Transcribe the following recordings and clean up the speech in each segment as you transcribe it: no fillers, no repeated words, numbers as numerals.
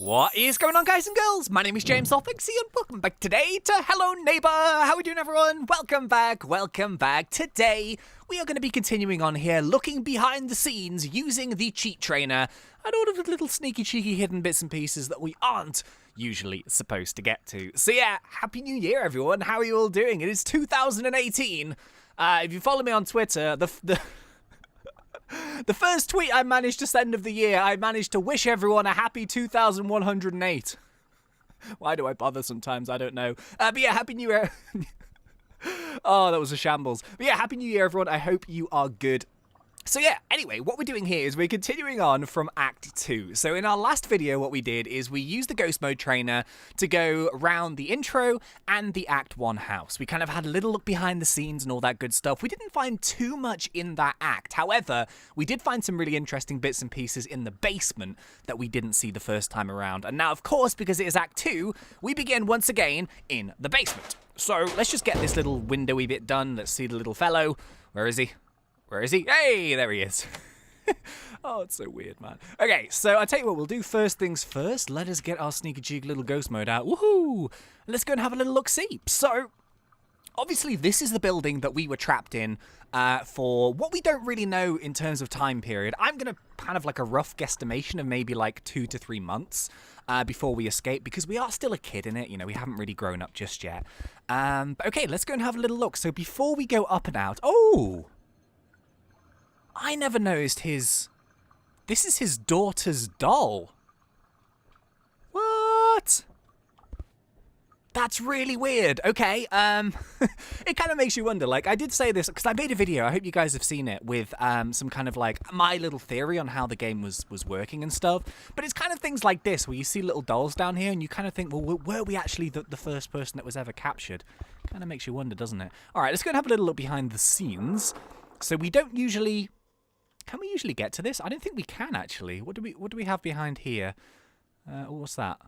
What is going on, guys and girls? My name is James Solfixie and welcome back today to Hello Neighbor. How are we doing, everyone? Welcome back, welcome back. Today, we are going to be continuing on here, looking behind the scenes, using the cheat trainer, and all of the little sneaky, cheeky, hidden bits and pieces that we aren't usually supposed to get to. So yeah, Happy New Year, everyone. How are you all doing? It is 2018. If you follow me on Twitter, the first tweet I managed to send of the year, I managed to wish everyone a happy 2108. Why do I bother sometimes? I don't know. But yeah, Happy New Year. Oh, that was a shambles. But yeah, Happy New Year, everyone. I hope you are good. So yeah, anyway, what we're doing here is we're continuing on from Act 2. So in our last video, what we did is we used the Ghost Mode trainer to go around the intro and the Act 1 house. We kind of had a little look behind the scenes and all that good stuff. We didn't find too much in that act. However, we did find some really interesting bits and pieces in the basement that we didn't see the first time around. And now, of course, because it is Act 2, we begin once again in the basement. So let's just get this little windowy bit done. Let's see the little fellow. Where is he? Where is he? Hey, there he is. Oh, it's so weird, man. Okay, so I'll tell you what we'll do. First things first, let us get our sneaky cheeky little ghost mode out. Woohoo! Let's go and have a little look-see. So, obviously, this is the building that we were trapped in for what we don't really know in terms of time period. I'm going to kind of like a rough guesstimation of maybe like 2 to 3 months before we escape, because we are still a kid in it. You know, we haven't really grown up just yet. But okay, let's go and have a little look. So before we go up and out... Oh! I never noticed his... This is his daughter's doll. What? That's really weird. Okay, it kind of makes you wonder. Like, I did say this, because I made a video, I hope you guys have seen it, with some kind of, like, my little theory on how the game was working and stuff. But it's kind of things like this, where you see little dolls down here, and you kind of think, well, were we actually the first person that was ever captured? Kind of makes you wonder, doesn't it? All right, let's go and have a little look behind the scenes. So we don't usually... Can we usually get to this? I don't think we can, actually. What do we have behind here? What's that?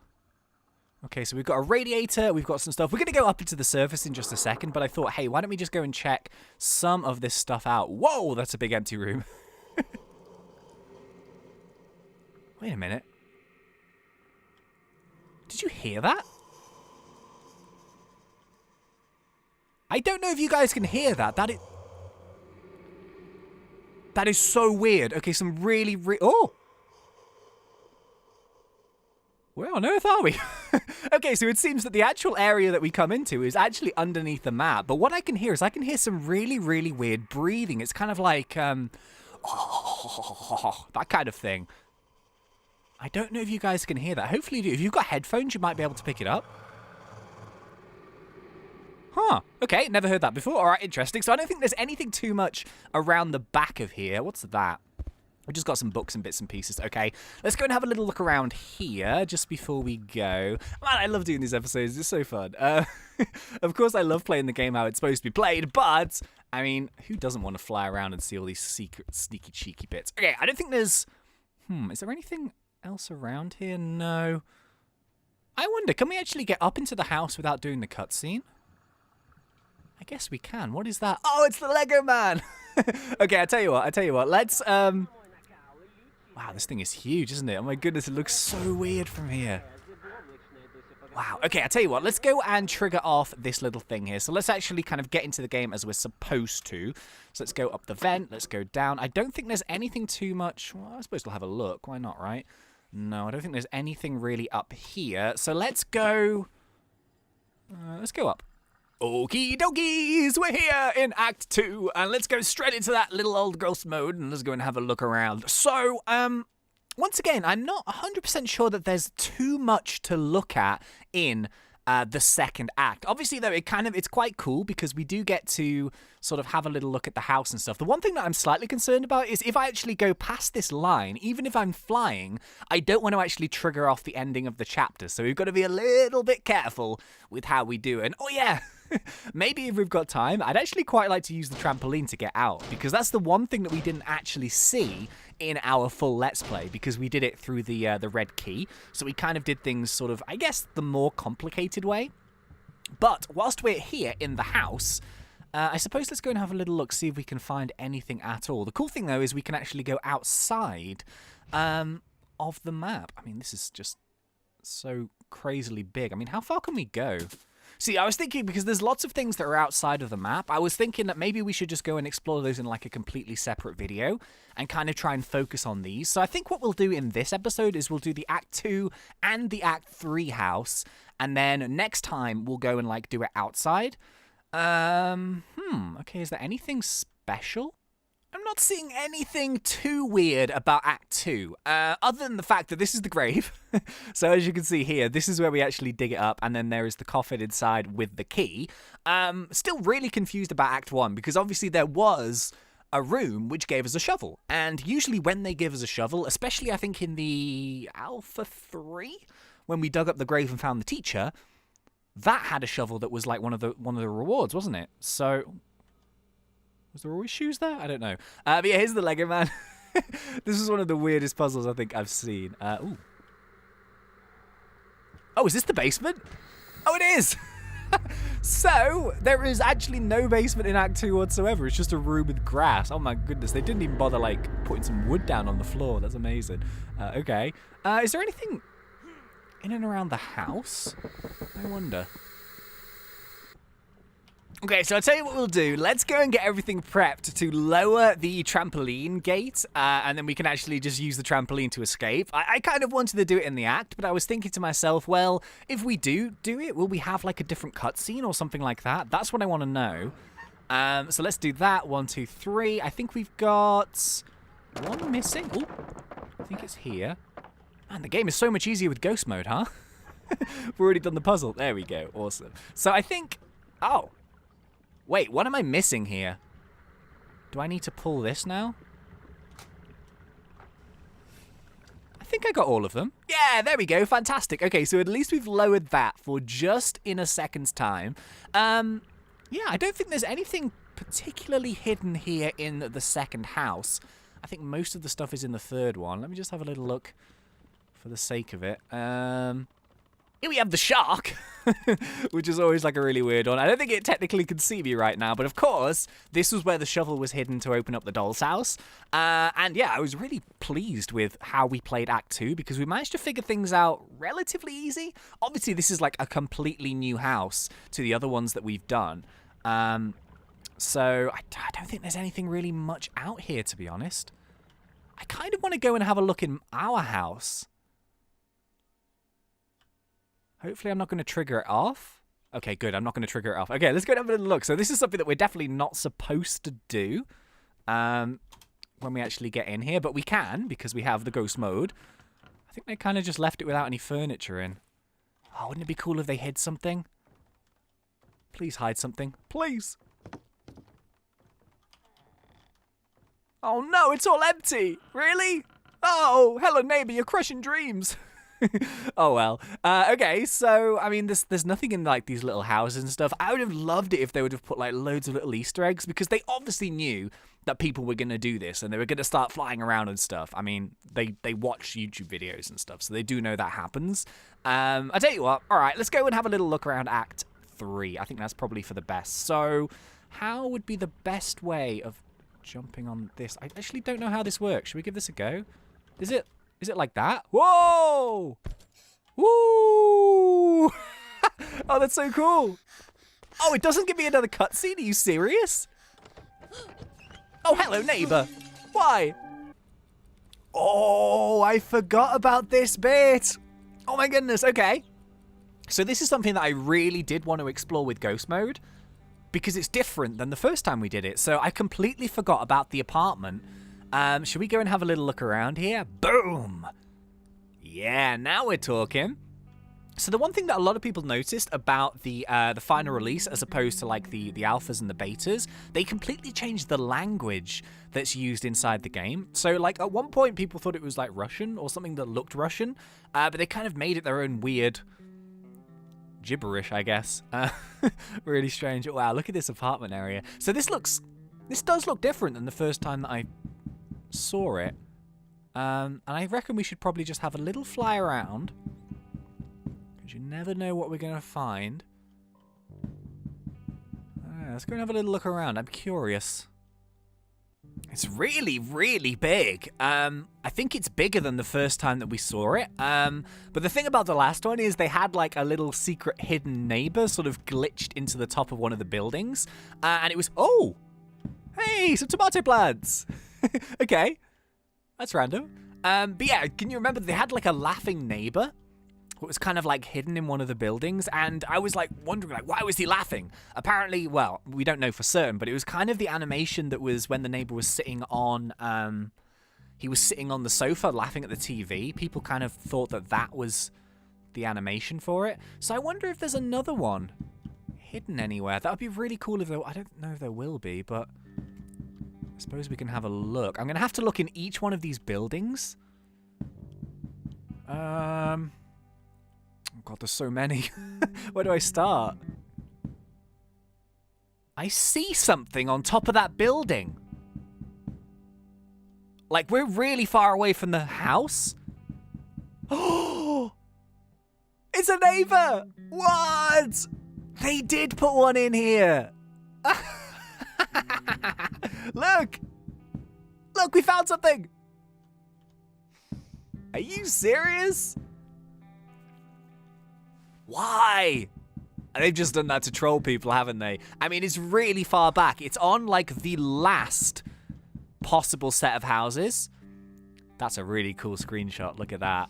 Okay, so we've got a radiator. We've got some stuff. We're going to go up into the surface in just a second, but I thought, hey, why don't we just go and check some of this stuff out? Whoa, that's a big empty room. Wait a minute. Did you hear that? I don't know if you guys can hear that. That is so weird. Okay, some really... Oh! Where on earth are we? Okay, so it seems that the actual area that we come into is actually underneath the map. But what I can hear is I can hear some really, really weird breathing. It's kind of like... oh, that kind of thing. I don't know if you guys can hear that. Hopefully you do. If you've got headphones, you might be able to pick it up. Huh, okay, never heard that before. All right, interesting. So I don't think there's anything too much around the back of here. What's that? We just got some books and bits and pieces. Okay, let's go and have a little look around here just before we go. Man, I love doing these episodes. It's so fun. Of course, I love playing the game how it's supposed to be played, but, I mean, who doesn't want to fly around and see all these secret, sneaky, cheeky bits? Okay, I don't think there's... is there anything else around here? No. I wonder, can we actually get up into the house without doing the cutscene? I guess we can. What is that? Oh, it's the Lego man. Okay, I tell you what. Let's, Wow, this thing is huge, isn't it? Oh my goodness, it looks so weird from here. Wow. Okay, I tell you what. Let's go and trigger off this little thing here. So let's actually kind of get into the game as we're supposed to. So let's go up the vent. Let's go down. I don't think there's anything too much. Well, I suppose we'll have a look. Why not, right? No, I don't think there's anything really up here. So let's go... let's go up. Okie dokies, we're here in Act 2, and let's go straight into that little old ghost mode, and let's go and have a look around. So, once again, I'm not 100% sure that there's too much to look at in the second act. Obviously, though, it's quite cool because we do get to sort of have a little look at the house and stuff. The one thing that I'm slightly concerned about is if I actually go past this line, even if I'm flying, I don't want to actually trigger off the ending of the chapter. So we've got to be a little bit careful with how we do it. And, oh yeah, maybe if we've got time, I'd actually quite like to use the trampoline to get out, because that's the one thing that we didn't actually see in our full Let's Play, because we did it through the red key. So we kind of did things sort of, I guess, the more complicated way. But whilst we're here in the house, I suppose let's go and have a little look, see if we can find anything at all. The cool thing, though, is we can actually go outside of the map. I mean, this is just so crazily big. I mean, how far can we go? See, I was thinking, because there's lots of things that are outside of the map, I was thinking that maybe we should just go and explore those in like a completely separate video and kind of try and focus on these. So I think what we'll do in this episode is we'll do the Act 2 and the Act 3 house, and then next time we'll go and like do it outside. Okay, is there anything special? I'm not seeing anything too weird about Act 2, other than the fact that this is the grave. So as you can see here, this is where we actually dig it up, and then there is the coffin inside with the key. Still really confused about Act 1, because obviously there was a room which gave us a shovel. And usually when they give us a shovel, especially I think in the Alpha 3, when we dug up the grave and found the teacher, that had a shovel that was like one of the rewards, wasn't it? So... was there always shoes there? I don't know. But yeah, here's the Lego man. This is one of the weirdest puzzles I think I've seen. Ooh. Oh, is this the basement? Oh, it is! So, there is actually no basement in Act 2 whatsoever. It's just a room with grass. Oh my goodness, they didn't even bother, like, putting some wood down on the floor. That's amazing. Okay. Is there anything in and around the house? I wonder. Okay, so I'll tell you what we'll do. Let's go and get everything prepped to lower the trampoline gate, and then we can actually just use the trampoline to escape. I kind of wanted to do it in the act, but I was thinking to myself, well, if we do it, will we have like a different cutscene or something like that? That's what I want to know. So let's do that. 1, 2, 3. I think we've got one missing. Oh, I think it's here. Man, the game is so much easier with ghost mode, huh? We've already done the puzzle. There we go. Awesome. So I think... oh. Wait, what am I missing here? Do I need to pull this now? I think I got all of them. Yeah, there we go. Fantastic. Okay, so at least we've lowered that for just in a second's time. Yeah, I don't think there's anything particularly hidden here in the second house. I think most of the stuff is in the third one. Let me just have a little look for the sake of it. Here we have the shark, which is always like a really weird one. I don't think it technically can see me right now, but of course, this was where the shovel was hidden to open up the doll's house. And yeah, I was really pleased with how we played Act 2 because we managed to figure things out relatively easy. Obviously, this is like a completely new house to the other ones that we've done. So I don't think there's anything really much out here, to be honest. I kind of want to go and have a look in our house. Hopefully I'm not going to trigger it off. Okay, good. I'm not going to trigger it off. Okay, let's go and have a little look. So this is something that we're definitely not supposed to do when we actually get in here. But we can because we have the ghost mode. I think they kind of just left it without any furniture in. Oh, wouldn't it be cool if they hid something? Please hide something. Please. Oh no, it's all empty. Really? Oh, hello neighbor, you're crushing dreams. Oh well. Okay, so I mean, there's nothing in like these little houses and stuff. I would have loved it if they would have put like loads of little Easter eggs because they obviously knew that people were gonna do this and they were gonna start flying around and stuff. I mean, they watch YouTube videos and stuff, so they do know that happens. I tell you what. All right, let's go and have a little look around Act 3. I think that's probably for the best. So, how would be the best way of jumping on this? I actually don't know how this works. Should we give this a go? Is it like that? Whoa! Woo! Oh, that's so cool. Oh, it doesn't give me another cutscene? Are you serious? Oh, hello, neighbor. Why? Oh, I forgot about this bit. Oh my goodness, okay. So this is something that I really did want to explore with Ghost Mode because it's different than the first time we did it. So I completely forgot about the apartment. Should we go and have a little look around here? Boom! Yeah, now we're talking. So the one thing that a lot of people noticed about the final release, as opposed to like the alphas and the betas, they completely changed the language that's used inside the game. So like at one point, people thought it was like Russian or something that looked Russian, but they kind of made it their own weird gibberish, I guess. Really strange. Wow, look at this apartment area. So this does look different than the first time that I saw it. And I reckon we should probably just have a little fly around. Because you never know what we're going to find. Let's go and have a little look around. I'm curious. It's really, really big. I think it's bigger than the first time that we saw it. But the thing about the last one is they had like a little secret hidden neighbor sort of glitched into the top of one of the buildings. And it was, oh, hey, some tomato plants. Okay, that's random. But yeah, can you remember they had like a laughing neighbor? It was kind of like hidden in one of the buildings, and I was like wondering, like, why was he laughing? Apparently, well, we don't know for certain, but it was kind of the animation that was when the neighbor was sitting on, he was sitting on the sofa laughing at the TV. People kind of thought that that was the animation for it. So I wonder if there's another one hidden anywhere. That would be really cool if there, I don't know if there will be, but I suppose we can have a look. I'm going to have to look in each one of these buildings. Oh god, there's so many. Where do I start? I see something on top of that building. Like, we're really far away from the house. Oh! It's a neighbor! What? They did put one in here. Look! Look, we found something! Are you serious? Why? They've just done that to troll people, haven't they? I mean, it's really far back. It's on, like, the last possible set of houses. That's a really cool screenshot. Look at that.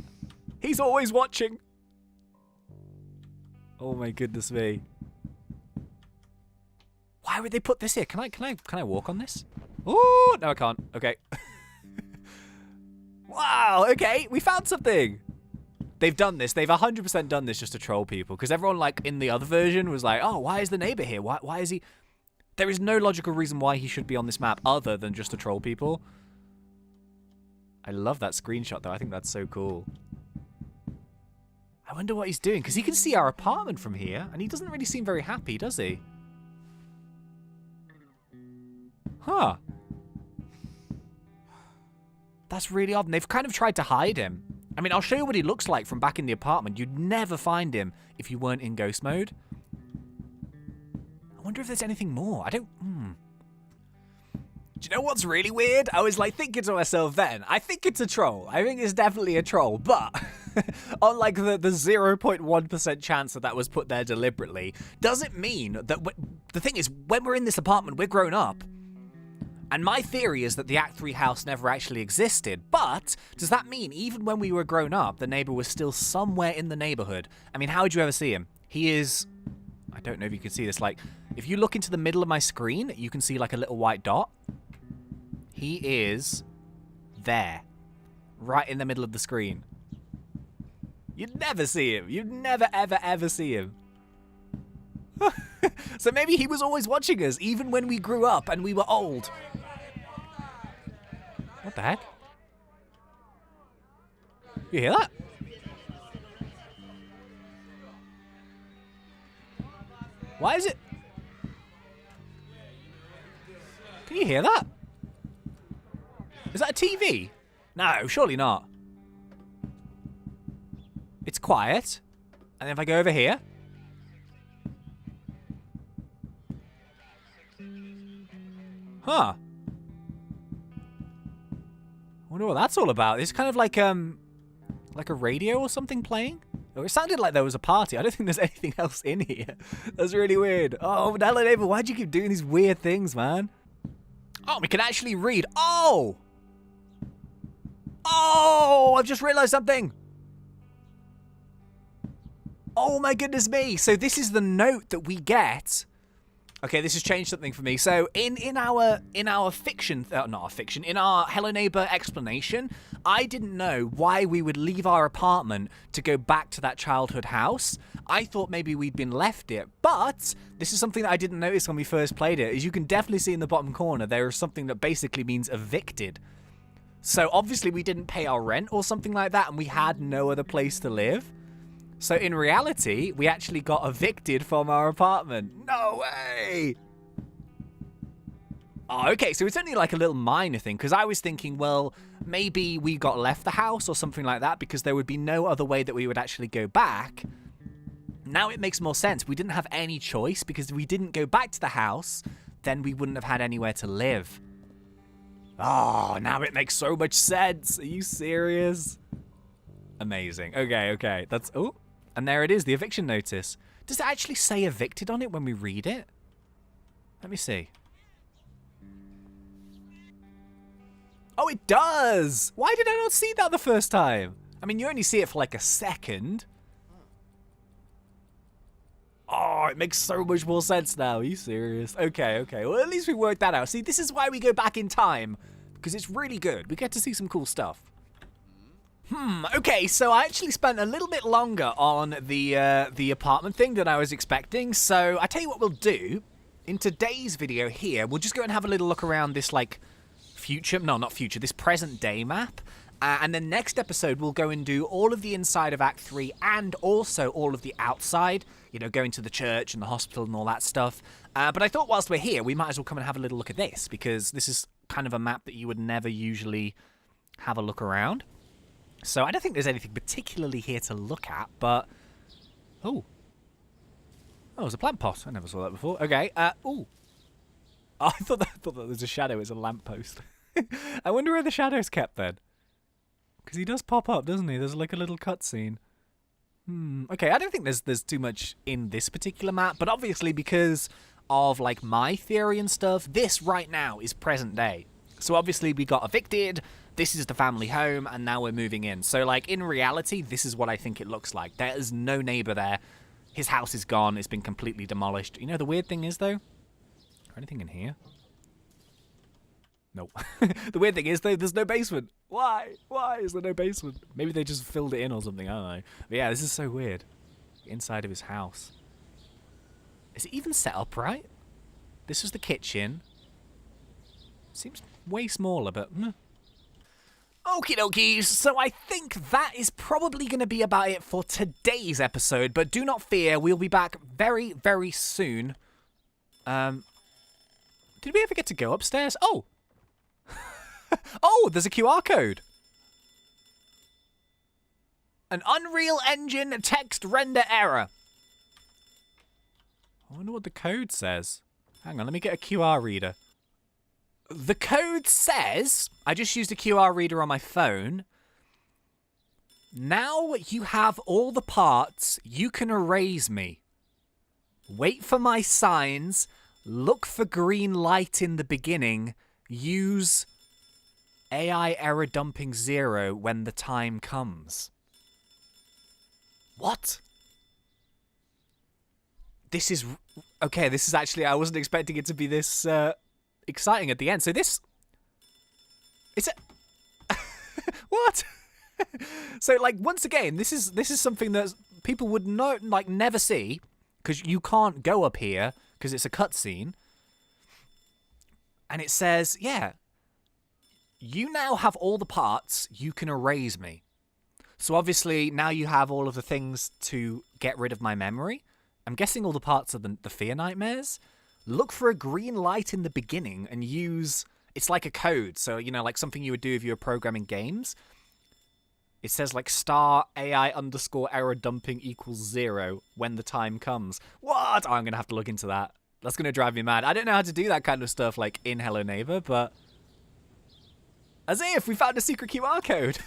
He's always watching. Oh, my goodness me. Why would they put this here? Can I walk on this? Oh, no, I can't. Okay. Wow, okay. We found something. They've done this. They've 100% done this just to troll people. Because everyone, like, in the other version was like, oh, why is the neighbor here? Why is he... There is no logical reason why he should be on this map other than just to troll people. I love that screenshot, though. I think that's so cool. I wonder what he's doing. Because he can see our apartment from here. And he doesn't really seem very happy, does he? Huh. That's really odd. And they've kind of tried to hide him. I mean, I'll show you what he looks like from back in the apartment. You'd never find him if you weren't in ghost mode. I wonder if there's anything more. I don't... Do you know what's really weird? I was like thinking to myself then, I think it's a troll. I think it's definitely a troll. But on like the 0.1% chance that that was put there deliberately, doesn't mean that... The thing is, when we're in this apartment, we're grown up. And my theory is that the Act 3 house never actually existed, but does that mean even when we were grown up, the neighbor was still somewhere in the neighborhood? I mean, how would you ever see him? He is... I don't know if you can see this. Like, if you look into the middle of my screen, you can see like a little white dot. He is there, right in the middle of the screen. You'd never see him. You'd never, ever, ever see him. So maybe he was always watching us, even when we grew up and we were old. What the heck? You hear that? Why is it? Can you hear that? Is that a TV? No, surely not. It's quiet. And if I go over here... Huh. I wonder what that's all about. It's kind of like a radio or something playing. It sounded like there was a party. I don't think there's anything else in here. That's really weird. Oh, hello, neighbor. Why'd you keep doing these weird things, man? Oh, we can actually read. Oh! Oh, I've just realized something. Oh my goodness me. So this is the note that we get. Okay, this has changed something for me. So in our fiction, not our fiction, in our Hello Neighbor explanation, I didn't know why we would leave our apartment to go back to that childhood house. I thought maybe we'd been left it, but this is something that I didn't notice when we first played it. As you can definitely see in the bottom corner, there is something that basically means evicted. So obviously we didn't pay our rent or something like that, and we had no other place to live. So in reality, we actually got evicted from our apartment. No way! Oh, okay, so it's only like a little minor thing, because I was thinking, well, maybe we got left the house or something like that, because there would be no other way that we would actually go back. Now it makes more sense. We didn't have any choice, because if we didn't go back to the house, then we wouldn't have had anywhere to live. Oh, now it makes so much sense. Are you serious? Amazing. Okay. That's... Oh, and there it is, the eviction notice. Does it actually say evicted on it when we read it? Let me see. Oh, it does! Why did I not see that the first time? I mean, you only see it for like a second. Oh, it makes so much more sense now. Are you serious? Okay. Well, at least we worked that out. See, this is why we go back in time. Because it's really good. We get to see some cool stuff. Okay, so I actually spent a little bit longer on the apartment thing than I was expecting. So I tell you what we'll do. In today's video here, we'll just go and have a little look around this, like, this present day map. And then next episode, we'll go and do all of the inside of Act 3 and also all of the outside, you know, going to the church and the hospital and all that stuff. But I thought whilst we're here, we might as well come and have a little look at this, because this is kind of a map that you would never usually have a look around. So I don't think there's anything particularly here to look at, but... Oh, it's a plant pot. I never saw that before. Okay, oh, I thought that was a shadow. It's a lamppost. I wonder where the shadow's kept then. Because he does pop up, doesn't he? There's like a little cutscene. Okay, I don't think there's too much in this particular map, but obviously because of like my theory and stuff, this right now is present day. So obviously we got evicted, this is the family home, and now we're moving in. So like in reality, this is what I think it looks like. There is no neighbor there. His house is gone, it's been completely demolished. You know the weird thing is though? Is there anything in here? Nope. The weird thing is, though, there's no basement. Why? Why is there no basement? Maybe they just filled it in or something, I don't know. But yeah, this is so weird. Inside of his house. Is it even set up right? This was the kitchen. Seems way smaller, but... Okie dokies, so I think that is probably going to be about it for today's episode, but do not fear, we'll be back very, very soon. Did we ever get to go upstairs? Oh! Oh, there's a QR code. An Unreal Engine text render error. I wonder what the code says. Hang on, let me get a QR reader. The code says, I just used a QR reader on my phone. Now you have all the parts, you can erase me. Wait for my signs, look for green light in the beginning, use AI error dumping 0 when the time comes. What? This is... Okay, this is actually... I wasn't expecting it to be this exciting at the end. So this... It's a... What? So, like, once again, this is something that people would never see, because you can't go up here, because it's a cutscene. And it says, yeah... You now have all the parts, you can erase me. So obviously, now you have all of the things to get rid of my memory. I'm guessing all the parts of the fear nightmares. Look for a green light in the beginning and use... It's like a code, so, you know, like something you would do if you were programming games. It says, like, star AI underscore error dumping equals 0 when the time comes. What? Oh, I'm going to have to look into that. That's going to drive me mad. I don't know how to do that kind of stuff, like, in Hello Neighbor, but... As if we found a secret QR code.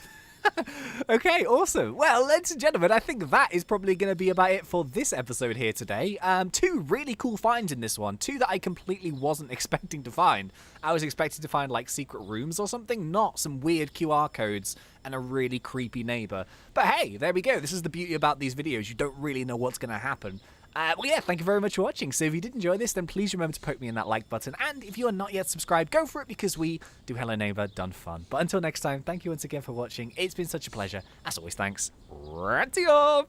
Okay, awesome. Well, ladies and gentlemen, I think that is probably going to be about it for this episode here today. 2 really cool finds in this one. 2 that I completely wasn't expecting to find. I was expecting to find, like, secret rooms or something, not some weird QR codes and a really creepy neighbor. But hey, there we go. This is the beauty about these videos. You don't really know what's going to happen. Well, yeah, thank you very much for watching. So if you did enjoy this, then please remember to poke me in that like button. And if you are not yet subscribed, go for it, because we do Hello Neighbor done fun. But until next time, thank you once again for watching. It's been such a pleasure. As always, thanks. Ranty on!